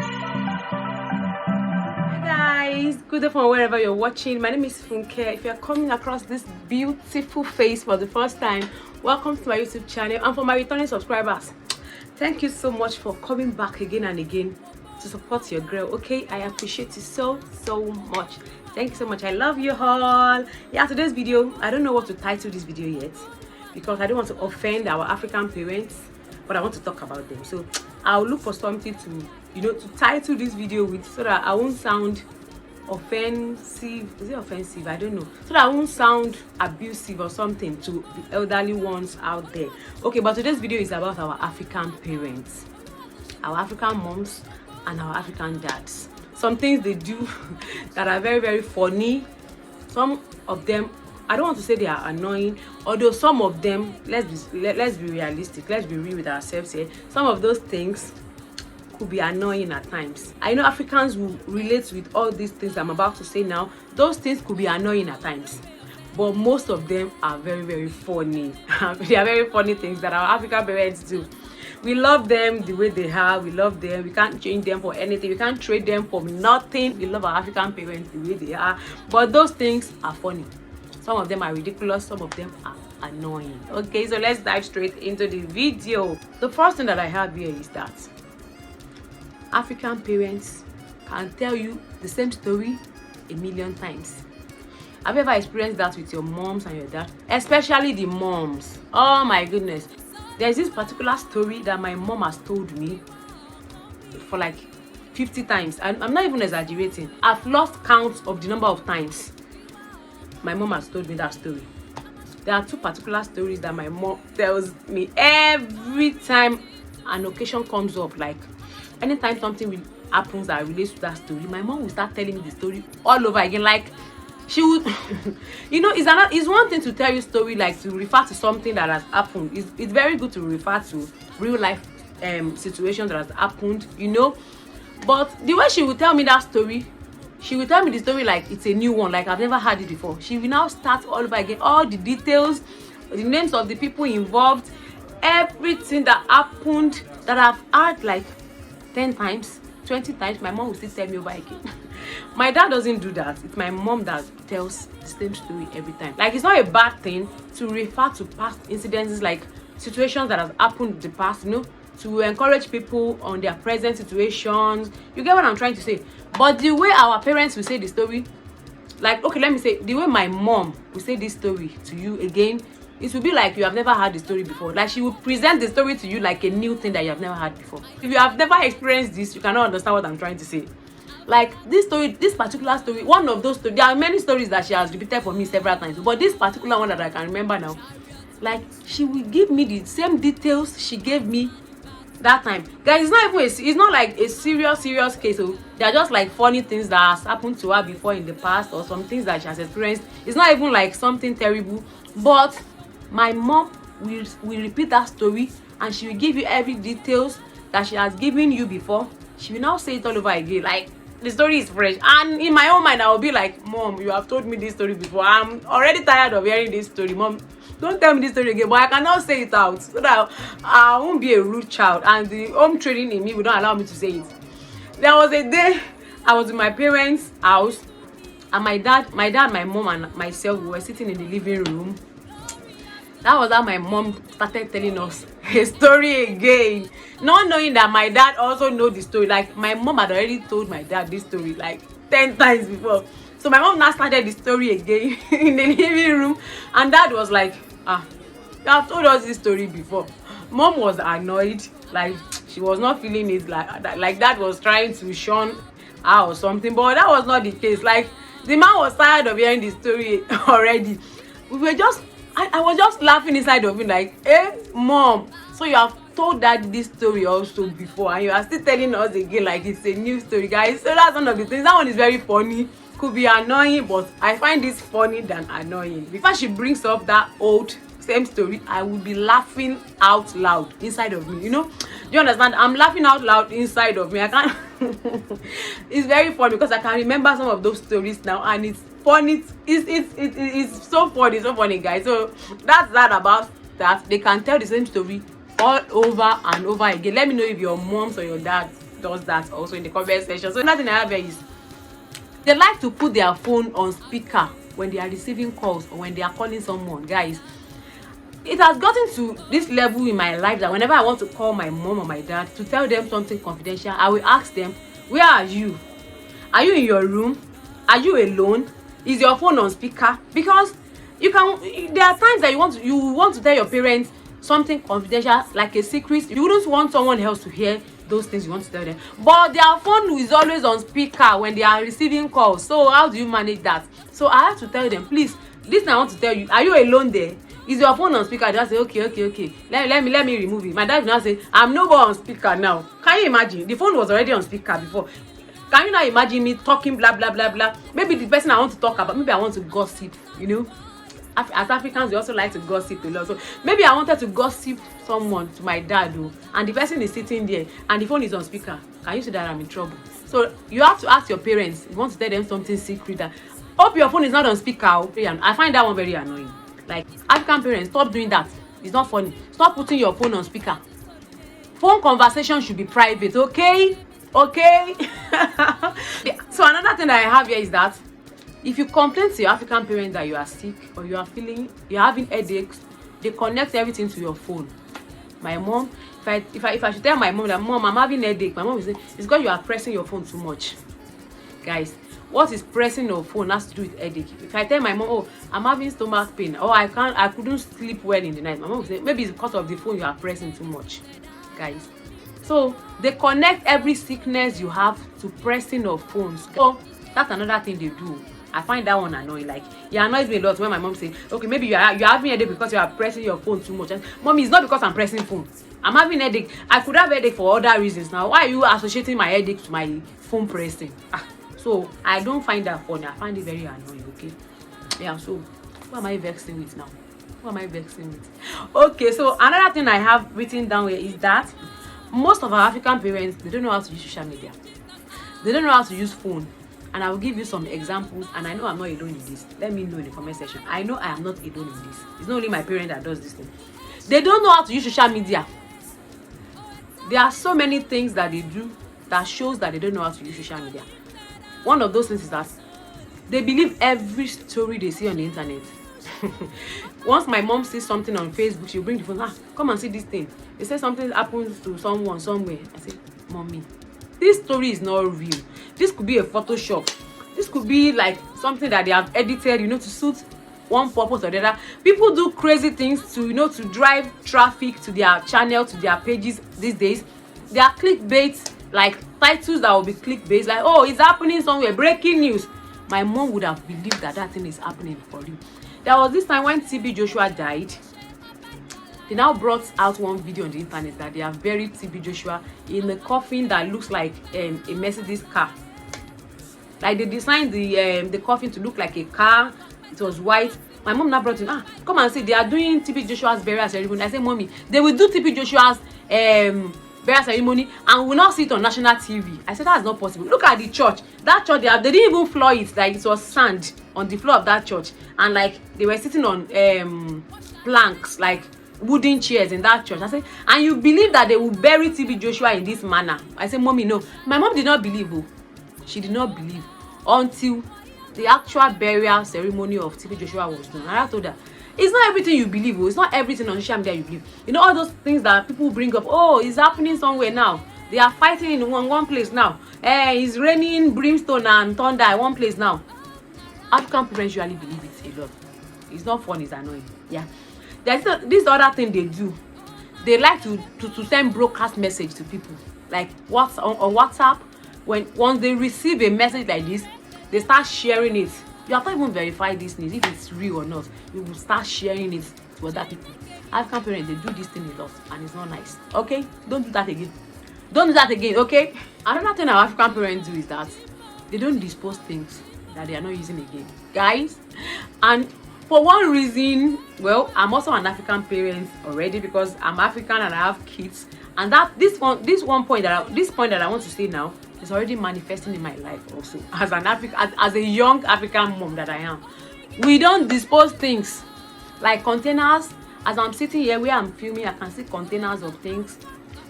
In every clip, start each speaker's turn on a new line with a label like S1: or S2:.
S1: Guys, good afternoon wherever you're watching. My name is Funke. If you're coming across this beautiful face for the first time, welcome to my YouTube channel. And for my returning subscribers, thank you so much for coming back again and again to support your girl. Okay, I appreciate you so much. Thank you so much. I love you all. Yeah, today's video, I don't know what to title this video yet because I don't want to offend our African parents, but I want to talk about them. So I'll look for something to to title this video with, so that I won't sound offensive. Is it offensive? I don't know. So that I won't sound abusive or something to the elderly ones out there. Okay, but today's video is about our African parents, our African moms and our African dads. Some things they do that are very funny. Some of them, I don't want to say they are annoying, although some of them, let's be realistic, let's be real with ourselves here. Some of those things could be annoying at times. I know Africans will relate with all these things I'm about to say now. Those things could be annoying at times, but most of them are very funny. They are very funny things that our African parents do. We love them the way they are. We love them. We can't change them for anything. We can't trade them for nothing. We love our African parents the way they are, but those things are funny. Some of them are ridiculous. Some of them are annoying. Okay, so let's dive straight into the video. The first thing that I have here is that African parents can tell you the same story a million times. Have you ever experienced that with your moms and your dad? Especially the moms. Oh my goodness. There's this particular story that my mom has told me for like 50 times. I'm not even exaggerating. I've lost count of the number of times my mom has told me that story. There are two particular stories that my mom tells me every time an occasion comes up. Like anytime something happens that relates to that story, my mom will start telling me the story all over again. Like she would it's one thing to tell you story, like to refer to something that has happened. It's very good to refer to real life situations that has happened, but the way she would tell me that story, she will tell me the story like it's a new one, like I've never heard it before. She will now start all over again, all the details, the names of the people involved, everything that happened that I've heard like 10 times, 20 times. My mom will still tell me over again. My dad doesn't do that. It's my mom that tells the same story every time. Like, it's not a bad thing to refer to past incidences, like situations that have happened in the past, to encourage people on their present situations. You get what I'm trying to say? But the way our parents will say the story, like, okay, let me say, the way my mom will say this story to you again, it will be like you have never heard the story before. Like, she will present the story to you like a new thing that you have never heard before. If you have never experienced this, you cannot understand what I'm trying to say. Like, this story, this particular story, one of those stories, there are many stories that she has repeated for me several times, but this particular one that I can remember now, like, she will give me the same details she gave me that time. Guys, it's not like a serious case. So they're just like funny things that has happened to her before in the past, or some things that she has experienced. It's not even like something terrible, but my mom will repeat that story, and she will give you every details that she has given you before. She will now say it all over again. Like, the story is fresh, and in my own mind I will be like, Mom, you have told me this story before. I'm already tired of hearing this story. Mom, don't tell me this story again. But I cannot say it out so that I won't be a rude child, and the home training in me will not allow me to say it. There was a day I was in my parents' house, and my dad, my mom and myself, we were sitting in the living room. That was how my mom started telling us a story again, not knowing that my dad also know the story. Like, my mom had already told my dad this story like 10 times before. So my mom now started the story again in the living room, and dad was like, you have told us this story before. Mom was annoyed, like she was not feeling it, like dad was trying to shun her or something, but that was not the case. Like, the man was tired of hearing the story already. We were just I was just laughing inside of him, like, Mom, so you have told that this story also before, and you are still telling us again like it's a new story, guys. So that's one of the things. That one is very funny, could be annoying, but I find this funny than annoying. Before she brings up that old same story, I will be laughing out loud inside of me. Do you understand? I'm laughing out loud inside of me. I can't it's very funny because I can remember some of those stories now, and it's funny. It's so funny, guys. So that's that about that. They can tell the same story all over and over again. Let me know if your moms or your dads does that also in the comment section. So another thing I have here is they like to put their phone on speaker when they are receiving calls or when they are calling someone. Guys, it has gotten to this level in my life that whenever I want to call my mom or my dad to tell them something confidential, I will ask them, where are you? Are you in your room? Are you alone? Is your phone on speaker? Because there are times that you want to tell your parents something confidential, like a secret. You wouldn't want someone else to hear those things you want to tell them, but their phone is always on speaker when they are receiving calls. So how do you manage that? So I have to tell them, please, listen, I want to tell you, are you alone there? Is your phone on speaker? I just say, okay. Let me remove it. My dad now say, I'm no more on speaker now. Can you imagine? The phone was already on speaker before. Can you now imagine me talking blah blah blah blah? Maybe the person I want to talk about, maybe I want to gossip, you know. As Africans, we also like to gossip a lot. So maybe I wanted to gossip someone to my dad, and the person is sitting there and the phone is on speaker. Can you see that I'm in trouble? So you have to ask your parents. You want to tell them something secret. That hope your phone is not on speaker. I find that one very annoying. Like, African parents, stop doing that. It's not funny. Stop putting your phone on speaker. Phone conversation should be private, okay? Okay. So another thing that I have here is that if you complain to your African parents that you are sick or you're having headaches, they connect everything to your phone. My mom, if I should tell my mom that, Mom, I'm having headache, my mom will say, it's because you are pressing your phone too much. Guys, what is pressing your phone has to do with headache. If I tell my mom, oh, I'm having stomach pain, or I couldn't sleep well in the night, my mom will say, maybe it's because of the phone you are pressing too much. Guys, so they connect every sickness you have to pressing your phones. So that's another thing they do. I find that one annoying. Like, it annoys me a lot when my mom say, okay, maybe you're having a headache because you are pressing your phone too much. And, Mommy, it's not because I'm pressing phone. I'm having a headache. I could have a headache for other reasons. Now, why are you associating my headache to my phone pressing? So I don't find that funny. I find it very annoying. Okay, yeah. So who am I vexing with now? Who am I vexing with? Okay, so another thing I have written down here is that most of our African parents, they don't know how to use social media. They don't know how to use phone. And I will give you some examples, and I know I'm not alone in this. Let me know in the comment section. I know I am not alone in this. It's not only my parent that does this thing. They don't know how to use social media. There are so many things that they do that shows that they don't know how to use social media. One of those things is that they believe every story they see on the internet. Once my mom sees something on Facebook, she'll bring the phone, come and see this thing. They say something happens to someone somewhere. I say, Mommy, this story is not real. This could be a Photoshop. This could be like something that they have edited, to suit one purpose or the other. People do crazy things to drive traffic to their channel, to their pages these days. They are clickbait, like titles that will be clickbait, like, oh, it's happening somewhere, breaking news. My mom would have believed that thing is happening for you. There was this time when TB Joshua died. They now brought out one video on the internet that they have buried TB Joshua in a coffin that looks like a Mercedes car. Like, they designed the coffin to look like a car. It was white. My mom now brought in, come and see, they are doing TB Joshua's burial ceremony. I said, Mommy, they will do TB Joshua's burial ceremony and we will not see it on national TV. I said, that's not possible. Look at the church. That church, they didn't even floor it. Like, it was sand on the floor of that church. And like, they were sitting on planks, like wooden chairs in that church. I said, and you believe that they will bury TB Joshua in this manner? I said, Mommy, no. My mom did not believe. She did not believe until the actual burial ceremony of TB Joshua was done. And I told her, it's not everything you believe. It's not everything on social media you believe. All those things that people bring up. Oh, it's happening somewhere now. They are fighting in one place now. It's raining brimstone and thunder in one place now. African parents usually believe it a lot. It's not fun. It's annoying. Yeah. There's this other thing they do. They like to send broadcast message to people, like on WhatsApp. Once they receive a message like this, they start sharing it. You have to even verify this news if it's real or not. You will start sharing it to other people. African parents, they do this thing a lot, and it's not nice. Okay, don't do that again. Don't do that again. Okay. Another thing our African parents do is that they don't dispose things that they are not using again, guys. And for one reason, well, I'm also an African parent already because I'm African and I have kids. And this point that I want to say now is already manifesting in my life also as as a young African mom that I am. We don't dispose things like containers. As I'm sitting here where I'm filming, I can see containers of things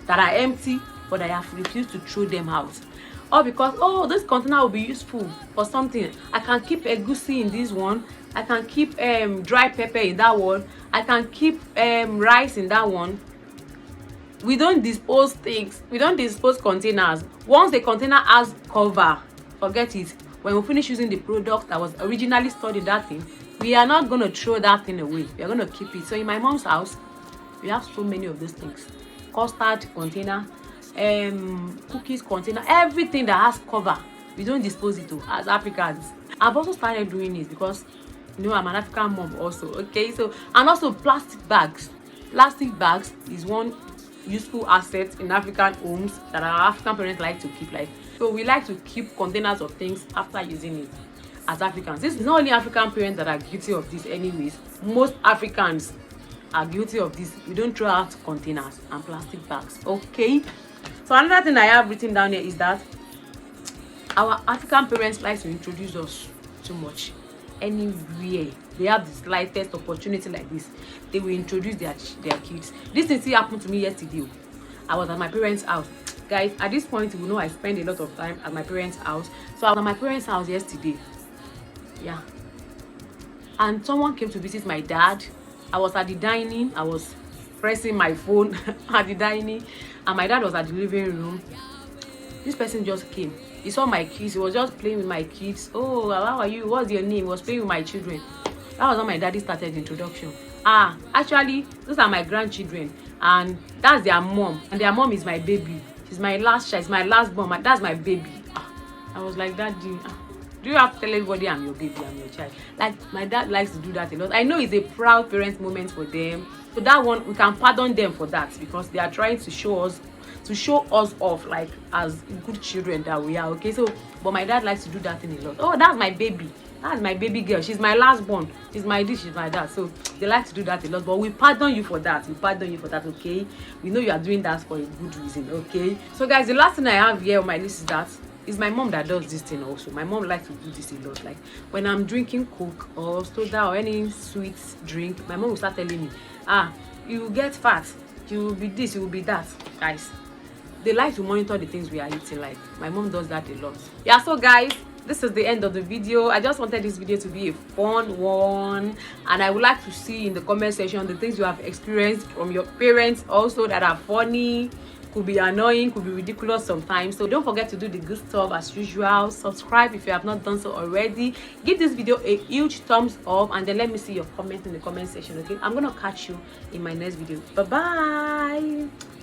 S1: that are empty. but I have refused to throw them out. All because, oh, this container will be useful for something. I can keep egusi in this one. I can keep dry pepper in that one. I can keep rice in that one. We don't dispose things. We don't dispose containers. Once the container has cover, forget it. When we finish using the product that was originally stored in that thing, we are not going to throw that thing away. We are going to keep it. So in my mom's house, we have so many of these things. Custard container, cookies container, everything that has cover, we don't dispose it to as Africans. I've also started doing it because, you know, I'm an African mom also, okay? So, and also plastic bags. Plastic bags is one useful asset in African homes that our African parents like to keep. Like, so we like to keep containers of things after using it as Africans. This is not only African parents that are guilty of this anyways. Most Africans are guilty of this. We don't throw out containers and plastic bags, okay? So another thing I have written down here is that our African parents like to introduce us too much. Anywhere they have the slightest opportunity like this, they will introduce their kids. This thing still happened to me yesterday. I was at my parents' house. Guys, at this point, you know I spend a lot of time at my parents' house. So I was at my parents' house yesterday. Yeah. And someone came to visit my dad. I was at the dining. I was pressing my phone at the dining. And my dad was at the living room. This person just came. He saw my kids. He was just playing with my kids. Oh, how are you? What's your name? He was playing with my children. That was how my daddy started the introduction. Actually, those are my grandchildren. And that's their mom. And their mom is my baby. She's my last child. She's my last born. That's my baby. I was like, Daddy, do you have to tell everybody I'm your baby, I'm your child? Like, my dad likes to do that a lot. I know it's a proud parent moment for them. So that one, we can pardon them for that because they are trying to show us off, like, as good children that we are, okay? So, but my dad likes to do that thing a lot. Oh, that's my baby. That's my baby girl. She's my last born. She's my this, she's my that. So they like to do that a lot. But we pardon you for that. We pardon you for that, okay? We know you are doing that for a good reason, okay? So guys, the last thing I have here on my list is that it's my mom that does this thing also. My mom likes to do this a lot. Like when I'm drinking Coke or soda or any sweet drink, my mom will start telling me, you will get fat. You will be this, you will be that. Guys, they like to monitor the things we are eating. Like my mom does that a lot. Yeah, so guys, this is the end of the video. I just wanted this video to be a fun one, and I would like to see in the comment section the things you have experienced from your parents also that are funny, could be annoying, could be ridiculous sometimes. So don't forget to do the good stuff as usual. Subscribe if you have not done so already. Give this video a huge thumbs up, and then let me see your comments in the comment section, okay? I'm gonna catch you in my next video. Bye bye.